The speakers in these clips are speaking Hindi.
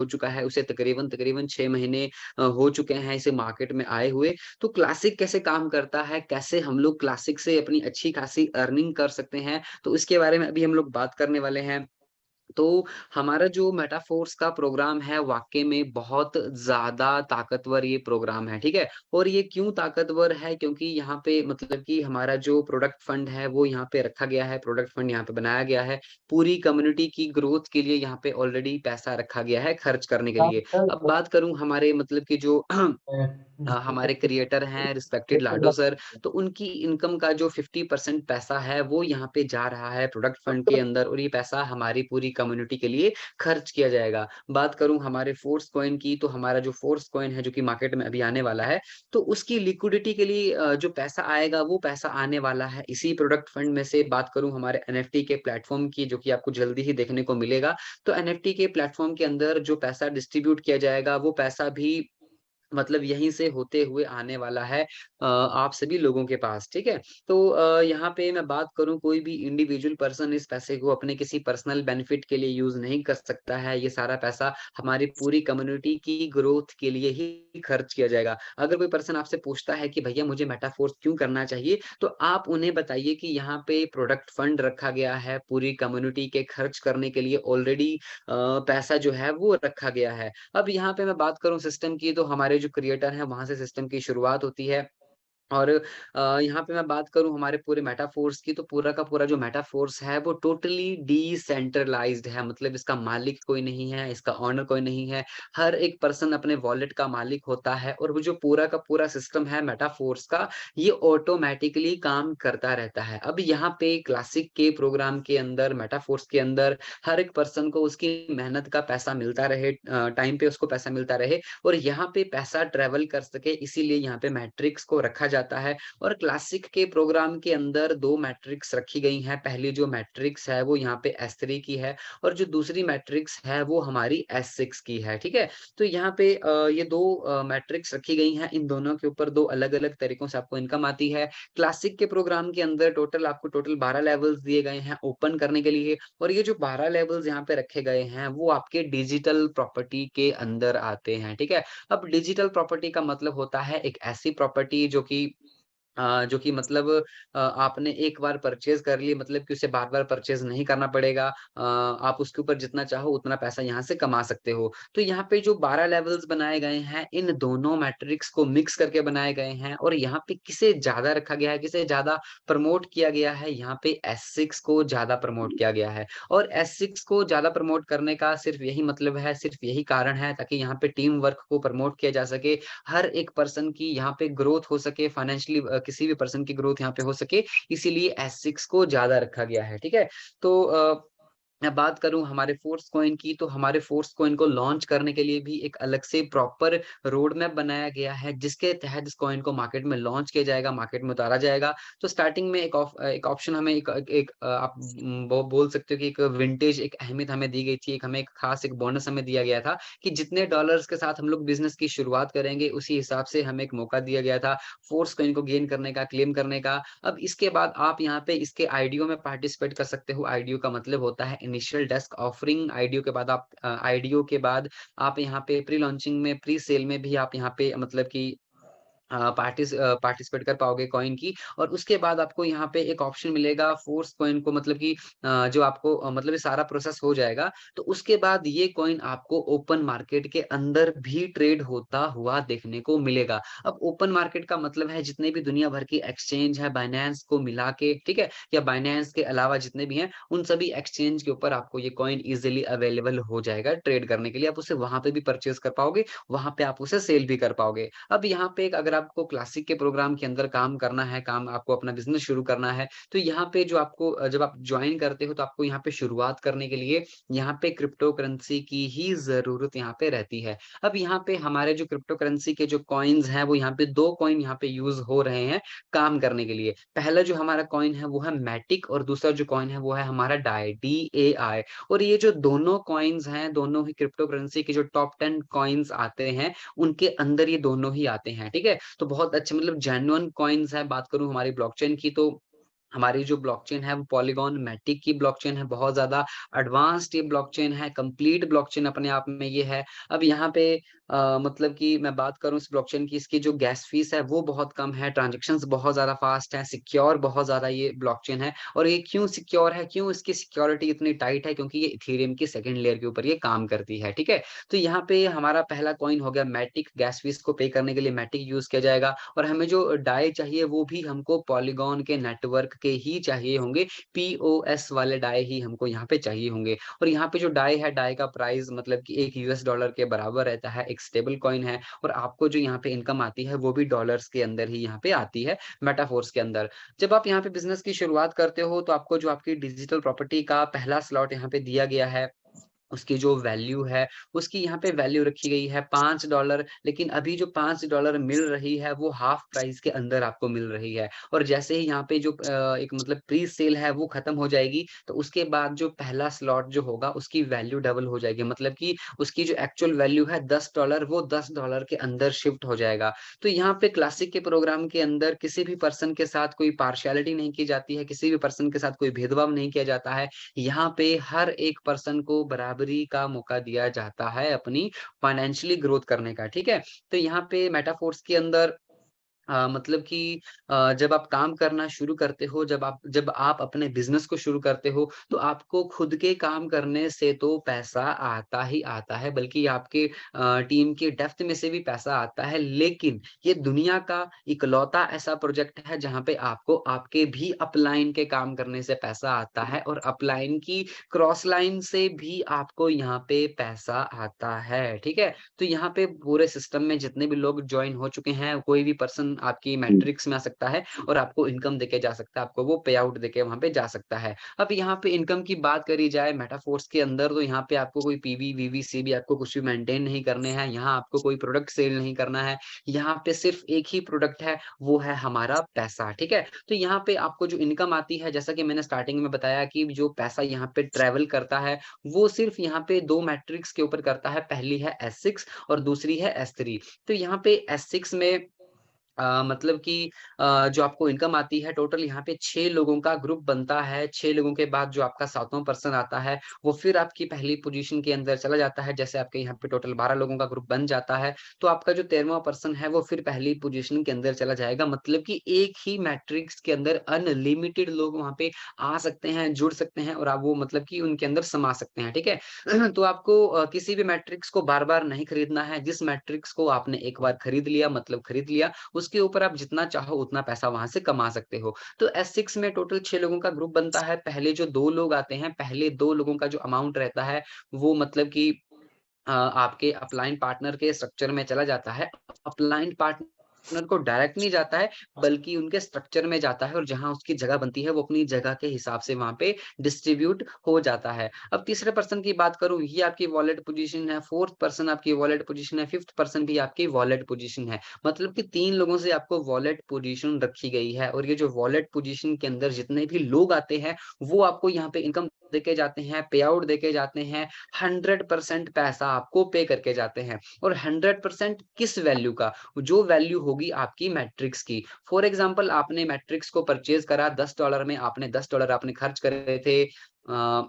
हो चुका है, उसे तकरीबन तकरीबन 6 महीने हो चुके हैं इसे मार्केट में आए हुए। तो क्लासिक कैसे काम करता है, कैसे हम लोग क्लासिक से अपनी अच्छी खासी अर्निंग कर सकते हैं, तो इसके बारे में अभी हम लोग बात करने वाले हैं। तो हमारा जो मेटाफोर्स का प्रोग्राम है वाक़ई में बहुत ज़्यादा ताकतवर ये प्रोग्राम है, ठीक है? और ये क्यों ताकतवर है क्योंकि यहाँ पे मतलब कि हमारा जो प्रोडक्ट फंड है वो यहाँ पे रखा गया है, प्रोडक्ट फंड यहाँ पे बनाया गया है। पूरी कम्युनिटी की ग्रोथ के लिए यहाँ पे ऑलरेडी पैसा रखा गया है खर्च करने के लिए। अब बात करूँ हमारे मतलब कि जो हमारे क्रिएटर हैं रिस्पेक्टेड लाडो सर, तो उनकी इनकम का जो 50% पैसा है वो यहाँ पे जा रहा है प्रोडक्ट फंड के अंदर और ये पैसा हमारी पूरी कम्युनिटी के लिए खर्च किया जाएगा। बात करूँ हमारे फोर्स कॉइन की तो हमारा जो फोर्स कॉइन है जो कि मार्केट में अभी आने वाला है, तो उसकी लिक्विडिटी के लिए जो पैसा आएगा वो पैसा आने वाला है इसी प्रोडक्ट फंड में से। बात करूँ हमारे एनएफटी के प्लेटफ़ॉर्म की जो कि आपको जल्दी ही देखने को मिलेगा, तो एनएफटी के प्लेटफ़ॉर्म के अंदर जो पैसा डिस्ट्रीब्यूट किया जाएगा वो पैसा भी मतलब यहीं से होते हुए आने वाला है आप सभी लोगों के पास, ठीक है? तो यहाँ पे मैं बात करूँ कोई भी इंडिविजुअल पर्सन इस पैसे को अपने किसी पर्सनल बेनिफिट के लिए यूज़ नहीं कर सकता है। ये सारा पैसा हमारी पूरी कम्युनिटी की ग्रोथ के लिए ही खर्च किया जाएगा। अगर कोई पर्सन आपसे पूछता है कि भैया मुझे मेटाफोर्स क्यों करना चाहिए? तो आप उन्हें बताइए कि यहाँ पे प्रोडक्ट फंड रखा गया है पूरी कम्युनिटी के खर्च करने के लिए ऑलरेडी पैसा जो है वो रखा गया है। अब यहाँ पे मैं बात करूँ सिस्टम की तो हमारे जो क्रिएटर हैं वहाँ से सिस्टम की शुरुआत होती है। और यहाँ पे मैं बात करूँ हमारे पूरे मेटाफोर्स की तो पूरा का पूरा जो मेटाफोर्स है वो टोटली डिसेंट्रलाइज़्ड है मतलब इसका मालिक कोई नहीं है, इसका ओनर कोई नहीं है। हर एक पर्सन अपने वॉलेट का मालिक होता है और वो जो पूरा का पूरा सिस्टम है मेटाफोर्स का ये ऑटोमैटिकली काम करता रहता है। अब यहाँ पे क्लासिक के प्रोग्राम के अंदर मेटाफोर्स के अंदर हर एक पर्सन को उसकी मेहनत का पैसा मिलता रहे टाइम पे उसको पैसा मिलता रहे और यहाँ पे पैसा ट्रैवल कर सके इसीलिए यहाँ पे मैट्रिक्स को रखा जाता है और क्लासिक के प्रोग्राम के अंदर 2 मैट्रिक्स रखी गई हैं। पहली जो मैट्रिक्स है वो यहाँ पे S3 की है और जो दूसरी मैट्रिक्स है वो हमारी S6 की है, ठीक है? तो यहाँ पे ये 2 मैट्रिक्स रखी गई हैं। इन दोनों के ऊपर 2 अलग-अलग तरीकों से आपको इनकम आती है। क्लासिक के प्रोग्राम के अंदर टोटल आपको टोटल 12 लेवल्स दिए गए हैं ओपन करने के लिए और ये जो 12 लेवल्स यहाँ पे रखे गए हैं, वो आपके डिजिटल प्रॉपर्टी के अंदर आते हैं, ठीक है? अब डिजिटल प्रॉपर्टी का मतलब होता है एक ऐसी प्रॉपर्टी जो कि मतलब आपने एक बार परचेज़ कर ली मतलब कि उसे बार-बार परचेज़ नहीं करना पड़ेगा। आप उसके ऊपर जितना चाहो उतना पैसा यहाँ से कमा सकते हो। तो यहाँ पे जो 12 लेवल्स बनाए गए हैं, इन दोनों मैट्रिक्स को मिक्स करके बनाए गए हैं और यहाँ पे किसे ज़्यादा रखा गया है, किसे ज़्यादा प्रमोट किया गया है, यहाँ पे S6 को ज़्यादा प्रमोट किया गया है। और S6 को ज़्यादा प्रमोट करने का सिर्फ़ यही मतलब है, सिर्फ़ यही कारण है ताकि यहाँ पे टीम वर्क को प्रमोट किया जा सके। हर एक पर्सन की यहाँ पे ग्रोथ हो सके फाइनेंशियली किसी भी पर्सन की ग्रोथ यहाँ पे हो सके, इसीलिए S6 को ज़्यादा रखा गया है, ठीक है? तो मैं बात करूँ हमारे फोर्स कॉइन की, तो हमारे फोर्स कॉइन को लॉन्च करने के लिए भी एक अलग से प्रॉपर रोड मैप बनाया गया है, जिसके तहत इस कॉइन को मार्केट में लॉन्च किया जाएगा, मार्केट में उतारा जाएगा। तो स्टार्टिंग में एक ऑप्शन हमें एक आप बो बोल सकते हो कि एक विंटेज एक अहमियत हमें दी गई थी, एक हमें एक खास एक बोनस हमें दिया गया था कि जितने डॉलर्स के साथ हम लोग बिज़नेस की शुरुआत करेंगे, उसी हिसाब से हमें एक मौका दिया गया था, फोर्स कॉइन को गेन करने का, क्लेम करने का। अब इसके बाद आप यहाँ पे इसके आईडीओ में पार्टिसिपेट कर सकते हो। आईडीओ का मतलब होता है इनिशियल डेस्क ऑफरिंग। आईडीओ के बाद आप यहाँ पे प्री लॉन्चिंग में, प्री सेल में भी आप यहाँ पे मतलब कि पार्टिसिपेट कर पाओगे कॉइन की और उसके बाद आपको यहाँ पे एक ऑप्शन मिलेगा फोर्स कॉइन को मतलब कि जो आपको मतलब ये सारा प्रोसेस हो जाएगा, तो उसके बाद ये कॉइन आपको ओपन मार्केट के अंदर भी ट्रेड होता हुआ देखने को मिलेगा। अब ओपन मार्केट का मतलब है जितने भी दुनिया भर की एक्सचेंज है बायनांस को मिला के, ठीक है? या बायनांस के अलावा जितने भी हैं, उन सभी एक्सचेंज के ऊपर आपको ये कॉइन ईज़िली अवेलेबल हो जाएगा ट्रेड करने के लिए। आप उसे वहाँ पे भी परचेज़ कर पाओगे, वहाँ पे आप उसे सेल भी कर पाओगे। अब यहाँ पे एक अगर आपको क्लासिक के प्रोग्राम के अंदर काम करना है, काम आपको अपना बिज़नेस शुरू करना है, तो यहाँ पे जो आपको जब आप जॉइन करते हो तो आपको यहाँ पे शुरुआत करने के लिए यहाँ पे क्रिप्टो करेंसी की ही ज़रूरत यहाँ पे रहती है। अब यहाँ पे हमारे जो क्रिप्टो करेंसी के जो कॉइन्स हैं, वो यहाँ पे 2 कॉइन यहाँ पे यूज़ हो रहे हैं काम करने के लिए। पहला जो हमारा कॉइन है वो है मैटिक और दूसरा जो कॉइन है वो है हमारा डाई, DAI और ये जो दोनों कॉइन्स हैं, दोनों ही क्रिप्टो करेंसी के जो टॉप 10 कॉइन्स आते हैं, उनके अंदर ये दोनों ही आते हैं, ठीक है? तो बहुत अच्छे मतलब जेन्युइन कॉइन्स हैं, बात करूँ हमारी ब्लॉकचेन की तो हमारी जो ब्लॉकचेन है वो पॉलीगॉन मैटिक की ब्लॉकचेन है, बहुत ज़्यादा एडवांस्ड ये ब्लॉकचेन है, कंप्लीट ब्लॉकचेन अपने आप में ये है। अब यहाँ पे मतलब कि मैं बात करूँ इस ब्लॉकचेन की, इसकी जो गैस फीस है वो बहुत कम है, ट्रांज़ैक्शंस बहुत ज़्यादा फास्ट है, सिक्योर बहुत ज़्यादा ये ब्लॉकचेन है। और ये क्यों सिक्योर है, क्यों इसकी सिक्योरिटी इतनी टाइट है? क्योंकि ये इथेरियम की सेकंड लेयर के ऊपर ये काम करती है, ठीक है? तो यहाँ पे हमारा पहला कॉइन हो गया मैटिक, गैस फीस को पे करने के लिए मैटिक यूज़ किया जाएगा। और हमें जो डाई चाहिए वो भी हमको पॉलीगॉन के नेटवर्क के ही चाहिए होंगे, पीओएस वाले डाई ही हमको यहाँ पे चाहिए होंगे। और यहाँ पे जो डाई है, डाई का प्राइस मतलब कि 1 यूएस डॉलर के बराबर रहता है, एक स्टेबल कॉइन है और आपको जो यहाँ पे इनकम आती है वो भी डॉलर्स के अंदर ही यहाँ पे आती है, मेटाफोर्स के अंदर। जब आप यहाँ पे बिज़नेस की शुरुआत करते हो तो आपको जो आपकी डिजिटल प्रॉपर्टी का पहला स्लॉट यहाँ पे दिया गया है, उसकी जो वैल्यू है, उसकी यहाँ पे वैल्यू रखी गई है $5, लेकिन अभी जो $5 मिल रही है, वो हाफ प्राइस के अंदर आपको मिल रही है। और जैसे ही यहाँ पे जो एक मतलब प्री सेल है, वो खत्म हो जाएगी, तो उसके बाद जो पहला स्लॉट जो होगा, उसकी वैल्यू डबल हो जाएगी। मतलब कि उसकी जो एक्चुअल वैल्यू है $10, वो $10 के अंदर शिफ्ट हो जाएगा। तो यहाँ पे क्लासिक के प्रोग्राम के अंदर किसी भी पर्सन के साथ कोई पार्शियलिटी नहीं की जाती है, किसी भी पर्सन के साथ कोई भेदभाव नहीं किया जाता है। यहाँ पे हर एक पर्सन को बराबरी का मौका दिया जाता है अपनी फाइनेंशियली ग्रोथ करने का, ठीक है? तो यहाँ पे मेटाफोर्स के अंदर मतलब कि जब आप काम करना शुरू करते हो, जब आप अपने बिज़नेस को शुरू करते हो, तो आपको खुद के काम करने से तो पैसा आता ही आता है, बल्कि आपके टीम के डेप्थ में से भी पैसा आता है। लेकिन ये दुनिया का इकलौता ऐसा प्रोजेक्ट है, जहाँ पे आपको आपके भी अपलाइन के काम करने से पैसा आता है और अपलाइन की क्रॉस लाइन से भी आपको यहाँ पे पैसा आता है, ठीक है? तो यहाँ पे पूरे सिस्टम में जितने भी लोग जॉइन हो चुके हैं, कोई भी पर्सन आपकी मैट्रिक्स में आ सकता है और आपको इनकम देके जा सकता है, आपको वो पे आउट देके वहाँ पे जा सकता है। अब यहाँ पे इनकम की बात करी जाए मेटाफोर्स के अंदर, तो यहाँ पे आपको कोई पीवी, वीवीसीबी आपको कुछ भी मेंटेन नहीं करने हैं, यहाँ आपको कोई प्रोडक्ट सेल नहीं करना है, यहाँ पे सिर्फ एक ही प्रोडक्ट है, वो है हमारा पैसा, ठीक है? तो यहाँ पे आपको जो इनकम आती है, जैसा कि मैंने स्टार्टिंग में बताया कि जो पैसा यहाँ पे ट्रैवल करता है, वो सिर्फ यहाँ पे 2 मैट्रिक्स के ऊपर करता है। पहली है S6 और दूसरी है S3। तो यहाँ पे S6 में मतलब कि जो आपको इनकम आती है टोटल यहाँ पे 6 लोगों का ग्रुप बनता है। 6 लोगों के बाद जो आपका 7वाँ पर्सन आता है, वो फिर आपकी पहली पोज़ीशन के अंदर चला जाता है। जैसे आपके यहाँ पे टोटल 12 लोगों का ग्रुप बन जाता है, तो आपका जो 13वाँ पर्सन है, वो फिर पहली पोज़ीशन के अंदर चला जाएगा। मतलब कि एक ही मैट्रिक्स के अंदर अनलिमिटेड लोग वहाँ पे आ सकते हैं, जुड़ सकते हैं और आप वो मतलब कि उनके अंदर समा सकते हैं, ठीक है? तो आपको किसी भी मैट्रिक्स को बार-बार नहीं खरीदना है। जिस मैट्रिक्स को आपने एक बार खरीद लिया मतलब खरीद लिया, उसके ऊपर आप जितना चाहो उतना पैसा वहाँ से कमा सकते हो। तो S6 में टोटल 6 लोगों का ग्रुप बनता है। पहले जो 2 लोग आते हैं, पहले 2 लोगों का जो अमाउंट रहता है, वो मतलब कि आपके अपलाइन पार्टनर के स्ट्रक्चर में चला जाता है। अपलाइन पार्टनर को डायरेक्ट नहीं जाता है, बल्कि उनके स्ट्रक्चर में जाता है और जहाँ उसकी जगह बनती है, वो अपनी जगह के हिसाब से वहाँ पे डिस्ट्रीब्यूट हो जाता है। अब तीसरे पर्सन की बात करूँ, ये आपकी वॉलेट पोज़ीशन है, 4th पर्सन आपकी वॉलेट पोज़ीशन है, 5th पर्सन भी आपकी वॉलेट पोज़ीशन है। मतलब कि 3 लोगों से आपको वॉलेट पोज़ीशन रखी गई है और ये जो वॉलेट पोज़ीशन के अंदर जितने भी लोग आते हैं, वो आपको यहाँ पे इनकम देके जाते हैं, पे आउट देके जाते हैं, 100% पैसा आपको पे करके जाते हैं और 100% किस वैल्यू का? जो वैल्यू होगी आपकी मैट्रिक्स की। फॉर एग्ज़ाम्पल आपने मैट्रिक्स को परचेज़ करा $10 में, आपने $10 आपने खर्च करे थे अ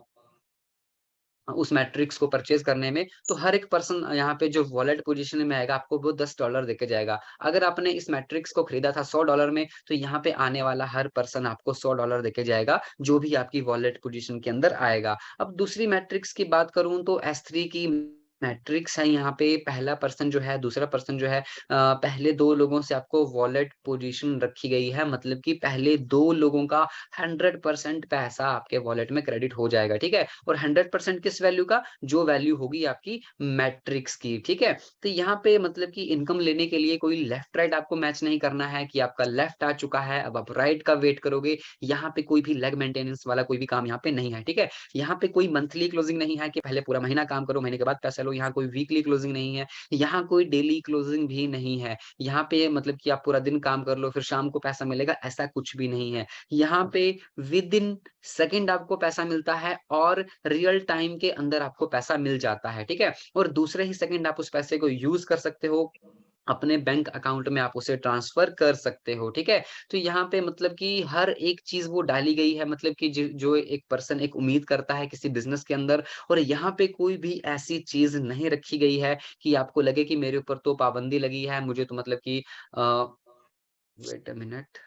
उस मैट्रिक्स को परचेज़ करने में, तो हर एक पर्सन यहाँ पे जो वॉलेट पोज़ीशन में आएगा, आपको वो $10 देके जाएगा। अगर आपने इस मैट्रिक्स को खरीदा था $100 में, तो यहाँ पे आने वाला हर पर्सन आपको $100 देके जाएगा, जो भी आपकी वॉलेट पोज़ीशन के अंदर आएगा। अब दूसरी मैट्रिक्स की बात करूँ तो S3 की मैट्रिक्स है यहाँ पे पहला पर्सन जो है, दूसरा पर्सन जो है पहले 2 लोगों से आपको वॉलेट पोज़ीशन रखी गई है, मतलब कि पहले 2 लोगों का 100% पैसा आपके वॉलेट में क्रेडिट हो जाएगा, ठीक है? और 100% किस वैल्यू का? जो वैल्यू होगी आपकी मैट्रिक्स की, ठीक है? तो यहाँ पे मतलब कि इनकम लेने के लिए कोई लेफ्ट राइट आपको मैच नहीं करना है कि आपका लेफ्ट आ चुका है, अब आप राइट का वेट करोगे। यहाँ पे कोई भी लेग मेंटेनेंस वाला कोई भी काम यहाँ पे नहीं है, ठीक है? यहाँ पे कोई मंथली क्लोजिंग नहीं है कि पहले पूरा महीना काम करो, महीने के बाद पैसा लो, यहाँ कोई वीकली क्लोजिंग नहीं है, यहाँ कोई डेली क्लोजिंग भी नहीं है। यहाँ पे मतलब कि आप पूरा दिन काम कर लो, फिर शाम को पैसा मिलेगा, ऐसा कुछ भी नहीं है। यहाँ पे विदिन सेकंड आपको पैसा मिलता है और रियल टाइम के अंदर आपको पैसा मिल जाता है, ठीक है? और दूसरे ही सेकंड आप उस पैसे को यूज़ कर सकते हो अपने बैंक अकाउंट में आप उसे ट्रांसफ़र कर सकते हो, ठीक है? तो यहाँ पे मतलब कि हर एक चीज़ वो डाली गई है मतलब कि जो एक पर्सन एक उम्मीद करता है किसी बिज़नेस के अंदर और यहाँ पे कोई भी ऐसी चीज़ नहीं रखी गई है कि आपको लगे कि मेरे ऊपर तो पाबंदी लगी है, मुझे तो मतलब कि वेट अ मिनट।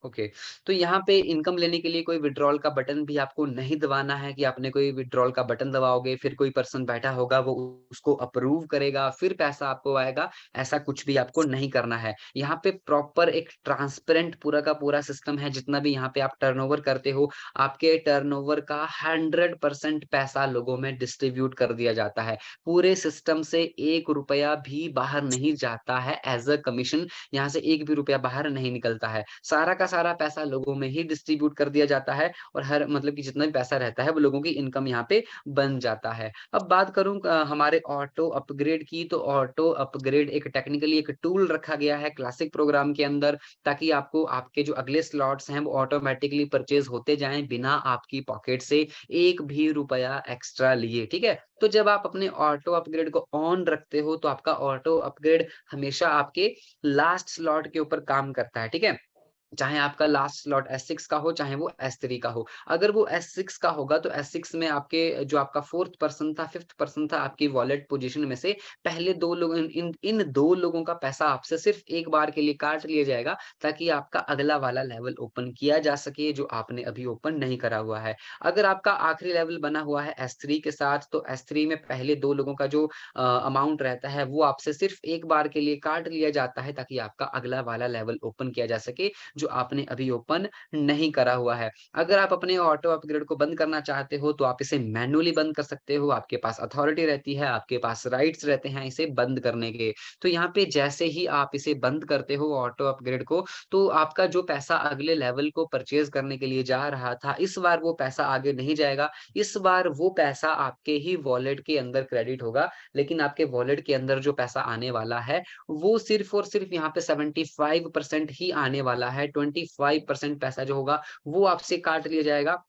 ओके, तो यहाँ पे इनकम लेने के लिए कोई विथड्रॉल का बटन भी आपको नहीं दबाना है कि आपने कोई विथड्रॉल का बटन दबाओगे, फिर कोई पर्सन बैठा होगा वो उसको अप्रूव करेगा, फिर पैसा आपको आएगा, ऐसा कुछ भी आपको नहीं करना है। यहाँ पे प्रॉपर एक ट्रांसपेरेंट पूरा का पूरा सिस्टम है, जितना भी यहाँ पे आप टर्नओवर करते हो, आपके टर्नओवर का 100% पैसा लोगों में डिस्ट्रीब्यूट कर दिया जाता है। पूरे सिस्टम से ₹1 भी बाहर नहीं जाता है एज़ अ कमीशन यहाँ से 1 भी रुपया बाहर नहीं निकलता है। सारा का सारा पैसा लोगों में ही डिस्ट्रीब्यूट कर दिया जाता है और हर मतलब कि जितना भी पैसा रहता है वो लोगों की इनकम यहाँ पे बन जाता है। अब बात करूँ हमारे ऑटो अपग्रेड की तो ऑटो अपग्रेड एक टेक्निकली एक टूल रखा गया है क्लासिक प्रोग्राम के अंदर ताकि आपको आपके जो अगले स्लॉट्स हैं वो ऑटोमैटिकली परचेज़ होते जाएँ बिना आपकी पॉकेट से 1 भी रुपया एक्स्ट्रा लिए, ठीक है? तो जब आप अपने ऑटो अपग्रेड को ऑन रखते हो तो आपका ऑटो अपग्रेड हमेशा आपके लास्ट स्लॉट के ऊपर काम करता है, ठीक है? चाहे आपका लास्ट स्लॉट S6 का हो, चाहे वो S3 का हो। अगर वो S6 का होगा तो S6 में आपके जो आपका 4th पर्सन था, 5th पर्सन था आपकी वॉलेट पोज़ीशन में से पहले 2 लोग इन 2 लोगों का पैसा आपसे सिर्फ़ एक बार के लिए काट लिया जाएगा ताकि आपका अगला वाला लेवल ओपन किया जा सके जो आपने अभी ओपन नहीं करा हुआ है। अगर आपका आखिरी लेवल बना हुआ है S3 के साथ तो S3 में पहले 2 लोगों का जो अमाउंट रहता है वो आपसे सिर्फ़ एक बार के लिए काट लिया जाता है ताकि आपका अगला वाला लेवल ओपन किया जा सके जो आपने अभी ओपन नहीं करा हुआ है। अगर आप अपने ऑटो अपग्रेड को बंद करना चाहते हो तो आप इसे मैन्युअली बंद कर सकते हो, आपके पास अथॉरिटी रहती है, आपके पास राइट्स रहते हैं इसे बंद करने के। तो यहाँ पे जैसे ही आप इसे बंद करते हो ऑटो अपग्रेड को, तो आपका जो पैसा अगले लेवल को परचेज़ करने के लिए जा रहा था, इस बार वो पैसा आगे नहीं जाएगा। इस बार वो पैसा आपके ही वॉलेट के अंदर क्रेडिट होगा, लेकिन आपके वॉलेट के अंदर जो पैसा आने वाला है वो सिर्फ़ और सिर्फ़ यहाँ पे 75% ही आने वाला है, 25% पैसा जो होगा वो आपसे काट लिया जाएगा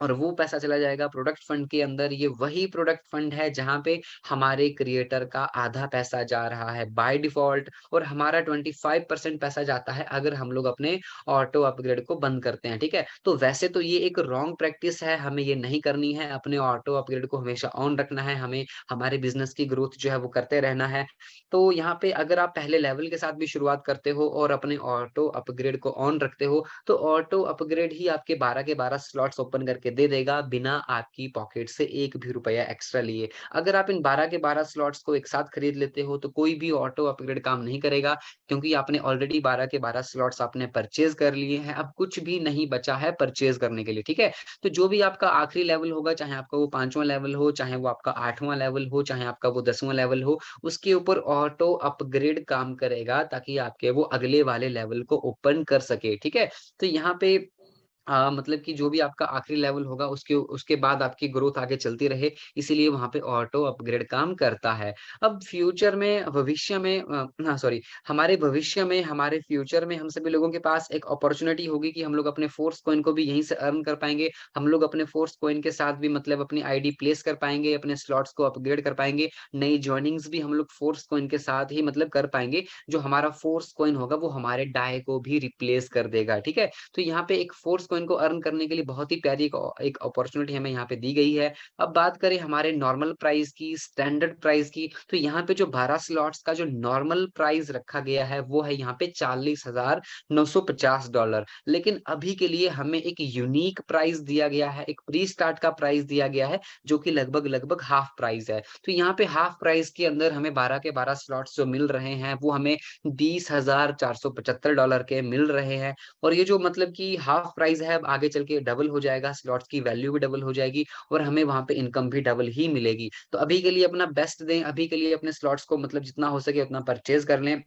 और वो पैसा चला जाएगा प्रोडक्ट फंड के अंदर। ये वही प्रोडक्ट फंड है जहाँ पे हमारे क्रिएटर का आधा पैसा जा रहा है बाय डिफ़ॉल्ट और हमारा 25% पैसा जाता है अगर हम लोग अपने ऑटो अपग्रेड को बंद करते हैं, ठीक है? तो वैसे तो ये एक रॉन्ग प्रैक्टिस है, हमें ये नहीं करनी है, अपने ऑटो अपग्रेड को हमेशा ऑन रखना है, हमें हमारे बिज़नेस की ग्रोथ जो है वो करते रहना है। तो यहाँ पे अगर आप पहले लेवल के साथ भी शुरुआत करते हो और अपने ऑटो अपग्रेड को ऑन रखते हो, तो ऑटो अपग्रेड ही आपके 12 के 12 स्लॉट्स ओपन करके दे देगा, बिना आपकी पॉकेट से 1 भी रुपया एक्स्ट्रा लिए। अगर आप इन 12 के 12 स्लॉट्स को एक साथ खरीद लेते हो, तो कोई भी ऑटो अपग्रेड काम नहीं करेगा, क्योंकि आपने ऑलरेडी 12 के 12 स्लॉट्स आपने परचेज़ कर लिए हैं, अब कुछ भी नहीं बचा है परचेज़ करने के लिए, ठीक है? तो जो भी आपका आखिरी लेवल होगा, चाहे आपका वो 5वाँ लेवल हो, चाहे वो आपका 8वाँ लेवल हो, चाहे आपका वो 10वाँ लेवल हो, उसके ऊपर ऑटो अपग्रेड काम करेगा ताकि आपके वो अगले वाले लेवल को ओपन कर सके, ठीक है? तो यहाँ पे मतलब कि जो भी आपका आखिरी लेवल होगा उसके उसके बाद आपकी ग्रोथ आगे चलती रहे, इसीलिए वहाँ पे ऑटो अपग्रेड काम करता है। अब फ्यूचर में भविष्य में हाँ सॉरी हमारे भविष्य में, हमारे फ्यूचर में हम सभी लोगों के पास एक अपॉर्च्युनिटी होगी कि हम लोग अपने फोर्स कॉइन को भी यहीं से अर्न कर पाएँगे। हम लोग अपने फोर्स कॉइन के साथ भी मतलब अपनी आईडी प्लेस कर पाएँगे, अपने स्लॉट्स को अपग्रेड कर पाएँगे, नई जॉइनिंग्स भी हम लोग फोर्स कॉइन के साथ ही मतलब कर पाएँगे। जो हमारा फोर्स कॉइन होगा वो हमारे डाई को भी रिप्लेस कर देगा, ठीक है? तो यहाँ पे एक फोर्स कॉइन को अर्न करने के लिए बहुत ही प्यारी एक अपॉर्च्युनिटी हमें यहाँ पे दी गई है। अब बात करें हमारे नॉर्मल प्राइस की, स्टैंडर्ड प्राइस की, तो यहाँ पे जो 12 स्लॉट्स का जो नॉर्मल प्राइस रखा गया है, वो है यहाँ पे $40,950। लेकिन अभी के लिए हमें एक यूनिक प्राइस दिया गया है, एक प्री स्टार्ट का प्राइस दिया गया है, जो कि लगभग-लगभग हाफ प्राइस है। तो यहाँ पे हाफ प्राइस के अंदर हमें 12 के 12 स्लॉट्स जो मिल रहे हैं, वो हमें $20,475 के मिल रहे हैं। और ये जो मतलब कि हाफ प्राइस है, अब आगे चल के डबल हो जाएगा, स्लॉट्स की वैल्यू भी डबल हो जाएगी और हमें वहाँ पे इनकम भी डबल ही मिलेगी। तो अभी के लिए अपना बेस्ट दें, अभी के लिए अपने स्लॉट्स को मतलब जितना हो सके उतना परचेज़ कर लें।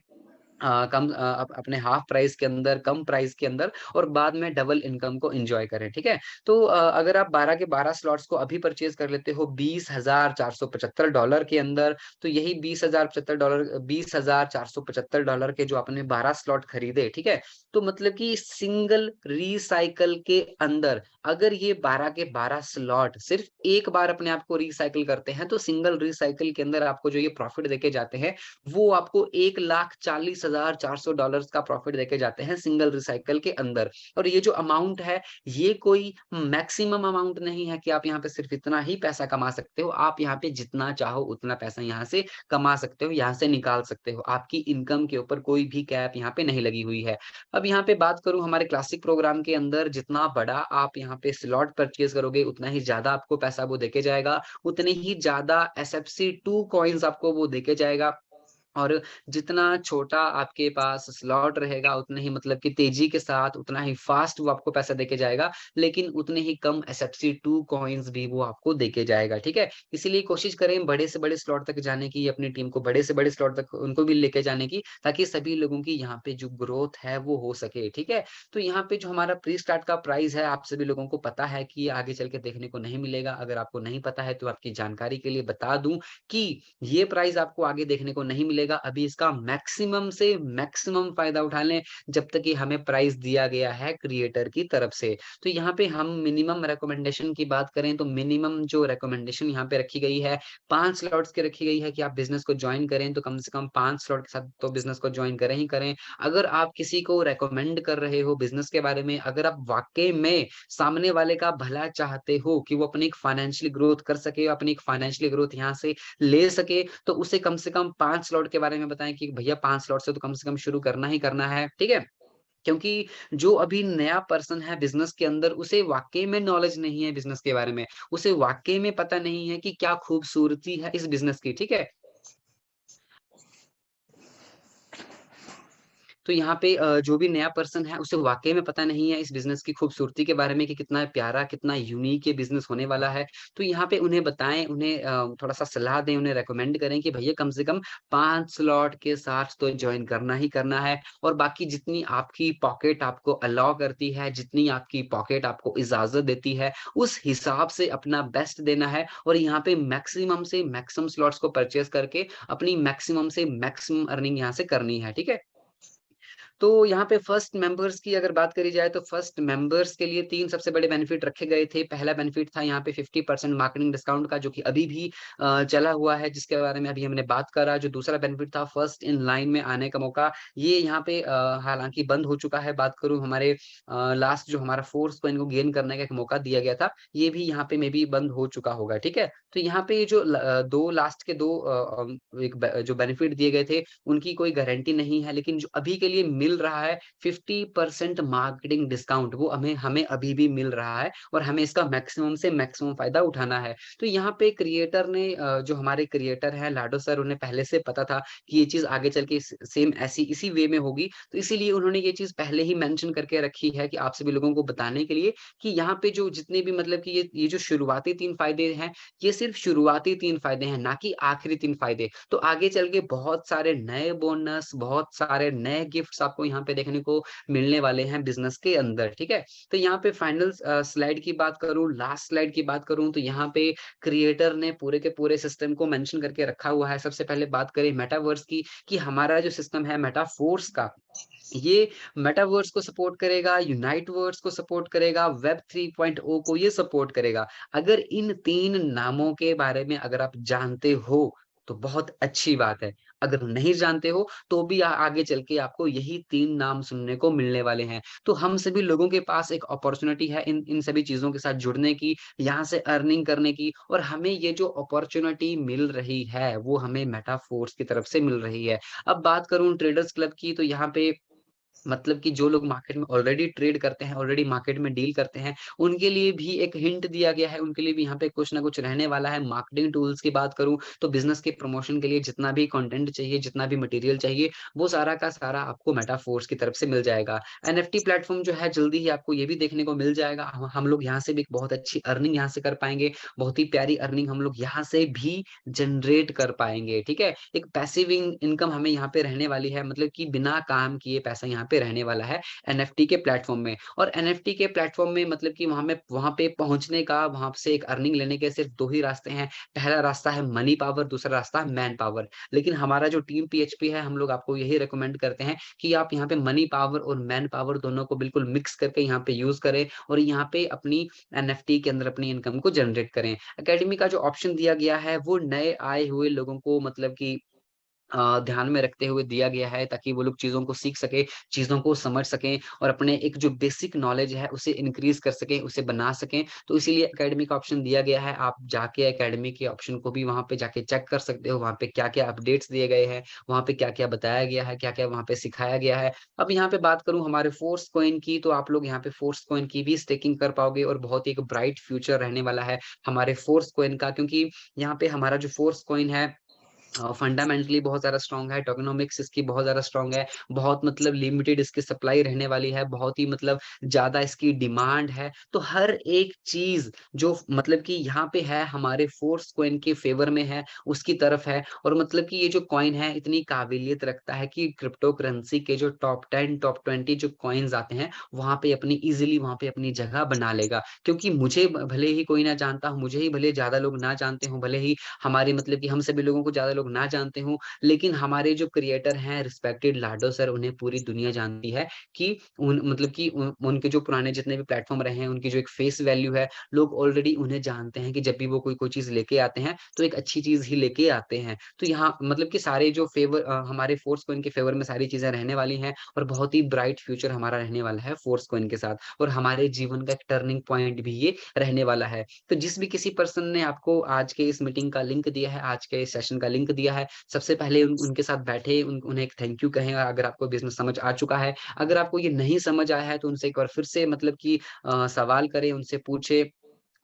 अपने हाफ प्राइस के अंदर, कम प्राइस के अंदर और बाद में डबल इनकम को एन्जॉय करें, ठीक है? तो अगर आप 12 के 12 स्लॉट्स को अभी परचेज़ कर लेते हो $20,475 के अंदर, तो यही $20,475 के जो आपने 12 स्लॉट खरीदे, ठीक है? तो मतलब कि सिंगल रीसाइकल के अंदर अगर ये 12 के 12 स्लॉट सिर्फ़ एक बार अपने आप को रीसाइकिल करते हैं, तो सिंगल रीसाइकिल के अंदर आपको जो ये प्रॉफ़िट देके जाते हैं, वो आपको $1,40,400 का प्रॉफ़िट देके जाते हैं सिंगल रिसाइकल के अंदर। और ये जो अमाउंट है, ये कोई मैक्सिमम अमाउंट नहीं है कि आप यहाँ पे सिर्फ़ इतना ही पैसा कमा सकते हो। आप यहाँ पे जितना चाहो उतना पैसा यहाँ से कमा सकते हो, यहाँ से निकाल सकते हो। आपकी इनकम के ऊपर कोई भी कैप यहाँ पे नहीं लगी हुई है। अब यहाँ पे बात करूँ हमारे क्लासिक प्रोग्राम के अंदर जितना बड़ा आप यहाँ पे स्लॉट परचेज़ करोगे, उतना ही ज़्यादा आपको पैसा वो देके जाएगा, उतने ही ज़्यादा एसएफसी 2 कॉइन्स आपको वो देके जाएगा। और जितना छोटा आपके पास स्लॉट रहेगा, उतने ही मतलब कि तेज़ी के साथ, उतना ही फ़ास्ट वो आपको पैसा देके जाएगा, लेकिन उतने ही कम एसएफसी 2 कॉइन्स भी वो आपको देके जाएगा, ठीक है? इसीलिए कोशिश करें बड़े से बड़े स्लॉट तक जाने की, अपनी टीम को बड़े से बड़े स्लॉट तक उनको भी लेके जाने की, ताकि सभी लोगों की यहाँ पे जो ग्रोथ है, वो हो सके, ठीक है? तो यहाँ पे जो हमारा प्री स्टार्ट का प्राइस है, आप सभी लोगों को पता है कि ये आगे चल के देखने को नहीं मिलेगा। अगर आपको नहीं पता है, तो आपकी जानकारी के लिए बता दूँ कि ये प्राइस आपको आगे देखने को नहीं मिलेगा। अभी इसका मैक्सिमम से मैक्सिमम फ़ायदा उठा लें, जब तक कि हमें प्राइस दिया गया है क्रिएटर की तरफ से। तो यहाँ पे हम मिनिमम रिकमेंडेशन की बात करें, तो मिनिमम जो रिकमेंडेशन यहाँ पे रखी गई है, 5 स्लॉट्स की रखी गई है कि आप बिज़नेस को जॉइन करें, तो कम से कम 5 स्लॉट के साथ तो बिज़नेस को जॉइन करें ही करें। अगर आप किसी को रिकमेंड कर रहे हो बिज़नेस के बारे में, अगर आप वाक़ई में सामने वाले का भला चाहते हो कि वो अपनी एक फाइनेंशियल ग्रोथ कर सके, अपनी एक फाइनेंशियल ग्रोथ यहाँ ले सके, तो उसे कम से कम 5 स्लॉट के बारे में बताएँ कि भैया 5 स्लॉट से तो कम से कम शुरू करना ही करना है, ठीक है? क्योंकि जो अभी नया पर्सन है बिज़नेस के अंदर, उसे वाक़ई में नॉलेज नहीं है बिज़नेस के बारे में। उसे वाक़ई में पता नहीं है कि क्या खूबसूरती है इस बिज़नेस की, ठीक है? तो यहाँ पे जो भी नया पर्सन है उसे वाक़ई में पता नहीं है इस बिज़नेस की खूबसूरती के बारे में कि कितना प्यारा, कितना यूनिक ये बिज़नेस होने वाला है। तो यहाँ पे उन्हें बताएँ, उन्हें थोड़ा-सा सलाह दें, उन्हें रिकमेंड करें कि भैया कम से कम 5 स्लॉट के साथ तो जॉइन करना ही करना है और बाकी जितनी आपकी पॉकेट आपको अलाउ करती है, जितनी आपकी पॉकेट आपको इजाज़त देती है, उस हिसाब से अपना बेस्ट देना है और यहाँ पे मैक्सिमम से मैक्सिमम स्लॉट्स को परचेज़ करके अपनी मैक्सिमम से मैक्सिमम अर्निंग यहाँ से करनी है, ठीक है? तो यहाँ पे फर्स्ट मेंबर्स की अगर बात करी जाए तो फर्स्ट मेंबर्स के लिए 3 सबसे बड़े बेनिफिट रखे गए थे। पहला बेनिफिट था यहाँ पे 50% मार्केटिंग डिस्काउंट का जो कि अभी भी चला हुआ है जिसके बारे में अभी हमने बात करा। जो दूसरा बेनिफिट था फर्स्ट इन लाइन में आने का मौका, ये यहाँ पे हालाँकि बंद हो चुका है। बात करूँ हमारे लास्ट जो हमारा फोर्स को इनको गेन करने का एक मौका दिया गया था, ये भी यहाँ पे मेबी बंद हो चुका होगा, ठीक है? तो यहाँ पे ये जो 2 लास्ट के 2 एक जो बेनिफिट दिए गए थे उनकी कोई गारंटी नहीं है, लेकिन जो अभी के लिए मिल रहा है 50% मार्केटिंग डिस्काउंट वो हमें हमें अभी भी मिल रहा है और हमें इसका मैक्सिमम से मैक्सिमम फ़ायदा उठाना है। तो यहाँ पे क्रिएटर ने जो हमारे क्रिएटर हैं लाडो सर उन्हें पहले से पता था कि ये चीज़ आगे चल के सेम ऐसी इसी वे में होगी, तो इसीलिए उन्होंने ये चीज़ पहले ही मेंशन करके रखी है कि आप सभी लोगों को बताने के लिए कि यहाँ पे जो जितने भी मतलब कि ये जो शुरुआती 3 फ़ायदे हैं, ये सिर्फ़ शुरुआती 3 फ़ायदे हैं, ना कि आखिरी 3 फ़ायदे। तो आगे चल के बहुत सारे नए बोनस, बहुत सारे नए गिफ्ट्स आपको यहाँ पे देखने को मिलने वाले हैं बिज़नेस के अंदर, ठीक है? तो यहाँ पे फाइनल स्लाइड की बात करूँ, लास्ट स्लाइड की बात करूँ तो यहाँ पे क्रिएटर ने पूरे के पूरे सिस्टम को मेंशन करके रखा हुआ है। सबसे पहले बात करें मेटावर्स की, कि हमारा जो सिस्टम है मेटाफ़ोर्स का, ये मेटावर्स को सपोर्ट करेगा, यूनाइटवर्स को सपोर्ट करेगा, वेब 3.0 को ये सपोर्ट करेगा। अगर इन 3 नामों के बारे में अगर आप जानते हो, तो बहुत अच्छी बात है। अगर नहीं जानते हो, तो भी आगे चल के आपको यही 3 नाम सुनने को मिलने वाले हैं। तो हम सभी लोगों के पास एक अपॉर्च्युनिटी है इन इन सभी चीज़ों के साथ जुड़ने की, यहाँ से अर्निंग करने की और हमें ये जो अपॉर्च्युनिटी मिल रही है, वो हमें मेटाफोर्स की तरफ से मिल रही है। अब बात करूँ ट्रेडर्स क्लब की, तो यहाँ पे मतलब कि जो लोग मार्केट में ऑलरेडी ट्रेड करते हैं, ऑलरेडी मार्केट में डील करते हैं, उनके लिए भी एक हिंट दिया गया है, उनके लिए भी यहाँ पे कुछ ना कुछ रहने वाला है। मार्केटिंग टूल्स की बात करूँ, तो बिज़नेस के प्रमोशन के लिए जितना भी कंटेंट चाहिए, जितना भी मटेरियल चाहिए, वो सारा का सारा आपको मेटाफोर्स की तरफ से मिल जाएगा। एनएफटी प्लेटफ़ॉर्म जो है, जल्दी ही आपको ये भी देखने को मिल जाएगा। हम लोग यहाँ से भी एक बहुत अच्छी अर्निंग यहाँ से कर पाएँगे, बहुत ही प्यारी अर्निंग हम लोग यहाँ से भी जनरेट कर पाएँगे, ठीक है? एक पैसिव इनकम हमें यहाँ पे रहने वाली है, मतलब कि बिना काम किए पैसा यहाँ पे रहने वाला है एनएफटी के प्लेटफ़ॉर्म में। और एनएफटी के प्लेटफ़ॉर्म में मतलब कि वहाँ पे पहुँचने का, वहाँ से एक अर्निंग लेने के सिर्फ़ 2 ही रास्ते हैं। पहला रास्ता है मनी पावर, दूसरा रास्ता है मैन पावर। लेकिन हमारा जो टीम पीएचपी है, हम लोग आपको यही रिकमेंड करते हैं कि आप यहाँ पे मनी पावर और मैन पावर दोनों को बिल्कुल मिक्स करके यहाँ पे यूज़ करें और यहाँ पे अपनी एनएफटी के अंदर अपनी इनकम को जनरेट करें। अकेडमी का जो ऑप्शन दिया गया है, वो नए आए हुए लोगों को मतलब कि ध्यान में रखते हुए दिया गया है, ताकि वो लोग चीज़ों को सीख सकें, चीज़ों को समझ सकें और अपने एक जो बेसिक नॉलेज है उसे इंक्रीज़ कर सकें, उसे बना सकें। तो इसीलिए अकेडमी का ऑप्शन दिया गया है। आप जाके अकेडमी के ऑप्शन को भी वहाँ पे जाके चेक कर सकते हो, वहाँ पे क्या-क्या अपडेट्स दिए गए हैं, वहाँ पे क्या-क्या बताया गया है, क्या-क्या वहाँ पे सिखाया गया है। अब यहाँ पे बात करूँ हमारे फोर्स कॉइन की, तो आप लोग यहाँ पे फोर्स कॉइन की भी स्टेकिंग कर पाओगे और बहुत ही एक ब्राइट फ्यूचर रहने वाला है हमारे फोर्स कॉइन का, क्योंकि यहाँ पे हमारा जो फोर्स कॉइन है फंडामेंटली बहुत ज़्यादा स्ट्रॉन्ग है, टोकेनोमिक्स इसकी बहुत ज़्यादा स्ट्रॉन्ग है, बहुत मतलब लिमिटेड इसकी सप्लाई रहने वाली है, बहुत ही मतलब ज़्यादा इसकी डिमांड है। तो हर एक चीज़ जो मतलब कि यहाँ पे है हमारे फोर्स कॉइन के फ़ेवर में है, उसकी तरफ है और मतलब कि ये जो कॉइन है इतनी काबिलियत रखता है कि क्रिप्टो करेंसी के जो टॉप 10, टॉप 20 जो कॉइन्स आते हैं, वहाँ पे अपनी ईज़िली वहाँ पे अपनी जगह बना लेगा। क्योंकि मुझे भले ही कोई ना जानता हो, मुझे ही भले ज़्यादा लोग ना जानते हों, भले ही हमारे मतलब कि हम सभी लोगों को ज़्यादा लोग ना जानते हों, लेकिन हमारे जो क्रिएटर हैं रिस्पेक्टेड लाडो सर, उन्हें पूरी दुनिया जानती है कि उन मतलब कि उनके जो पुराने जितने भी प्लेटफ़ॉर्म रहे हैं, उनकी जो एक फेस वैल्यू है, लोग ऑलरेडी उन्हें जानते हैं कि जब भी वो कोई चीज़ लेके आते हैं, तो एक अच्छी चीज़ ही लेके आते हैं। तो यहाँ मतलब कि सारे जो हमारे फोर्स कॉइन के फ़ेवर में सारी चीज़ें रहने वाली हैं और बहुत ही ब्राइट फ्यूचर हमारा रहने वाला है फोर्स कॉइन के साथ और हमारे जीवन का एक टर्निंग पॉइंट भी ये रहने वाला है। तो जिस भी किसी पर्सन ने आपको आज के इस मीटिंग का लिंक दिया है, आज के इस सेशन का लिंक दिया है, सबसे पहले उनके साथ बैठे उन्हें एक थैंक यू कहें अगर आपको बिज़नेस समझ आ चुका है। अगर आपको ये नहीं समझ आया है तो उनसे एक बार फिर से मतलब कि सवाल करें, उनसे पूछें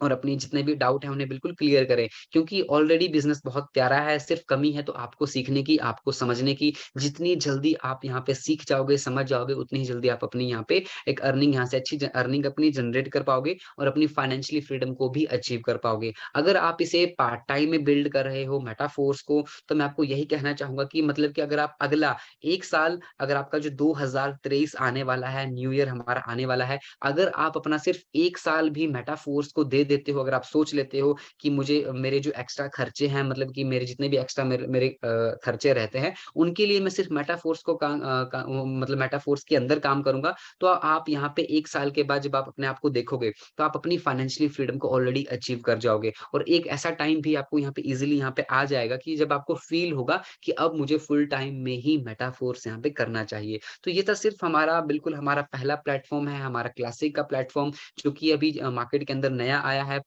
और अपनी जितने भी डाउट हैं उन्हें बिल्कुल क्लियर करें। क्योंकि ऑलरेडी बिज़नेस बहुत प्यारा है, सिर्फ़ कमी है तो आपको सीखने की, आपको समझने की। जितनी जल्दी आप यहाँ पे सीख जाओगे, समझ जाओगे, उतनी ही जल्दी आप अपनी यहाँ पे एक अर्निंग यहाँ से अच्छी अर्निंग अपनी जनरेट कर पाओगे और अपनी फाइनेंशियली फ्रीडम को भी अचीव कर पाओगे। अगर आप इसे पार्ट टाइम में बिल्ड कर रहे हो मेटाफोर्स को, तो मैं आपको यही कहना चाहूँगा कि मतलब कि अगर आप अगला 1 साल अगर आपका जो 2023 आने वाला है, न्यू ईयर हमारा आने वाला है, अगर आप अपना सिर्फ़ 1 साल भी मेटाफोर्स को दे देते हो, अगर आप सोच लेते हो कि मुझे मेरे जो एक्स्ट्रा खर्चे हैं मतलब कि मेरे जितने भी एक्स्ट्रा मेरे मेरे खर्चे रहते हैं, उनके लिए मैं सिर्फ़ मेटाफोर्स को मतलब मेटाफोर्स के अंदर काम करूँगा, तो आप यहाँ पे 1 साल के बाद जब आप अपने आप को देखोगे, तो आप अपनी फाइनेंशियली फ्रीडम को ऑलरेडी अचीव कर जाओगे और एक ऐसा टाइम भी आपको यहाँ पे ईज़िली यहाँ पे आ जाएगा कि जब आपको फ़ील होगा कि अब मुझे फुल टाइम में ही मेटाफोर्स यहाँ पे करना चाहिए। तो ये था सिर्फ़ हमारा बिल्कुल हमारा पहला प्लेटफ़ॉर्म है, हमारा क्लासिक का प्लेटफ़ॉर्म जो कि अभी मार्केट के अंदर नया आया है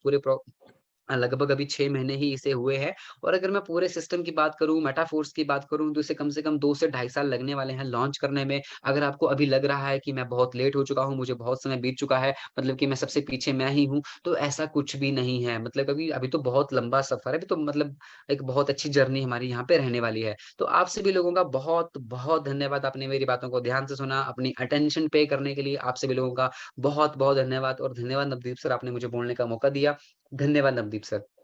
लगभग अभी 6 महीने ही इसे हुए हैं और अगर मैं पूरे सिस्टम की बात करूँ, मेटाफोर्स की बात करूँ तो इसे कम से कम 2 से ढाई साल लगने वाले हैं लॉन्च करने में। अगर आपको अभी लग रहा है कि मैं बहुत लेट हो चुका हूँ, मुझे बहुत समय बीत चुका है, मतलब कि मैं सबसे पीछे मैं ही हूँ, तो ऐसा कुछ भी नहीं है। मतलब अभी अभी तो बहुत लंबा सफ़र है, अभी तो मतलब एक बहुत अच्छी जर्नी हमारी यहाँ पे रहने वाली है। तो आप सभी लोगों का बहुत-बहुत धन्यवाद, आपने मेरी बातों को ध्यान से सुना, अपनी अटेंशन पे करने के लिए आप सभी लोगों का बहुत-बहुत धन्यवाद और धन्यवाद नवदीप सर आपने मुझे बोलने का मौका दिया। धन्यवाद नवदीप सर।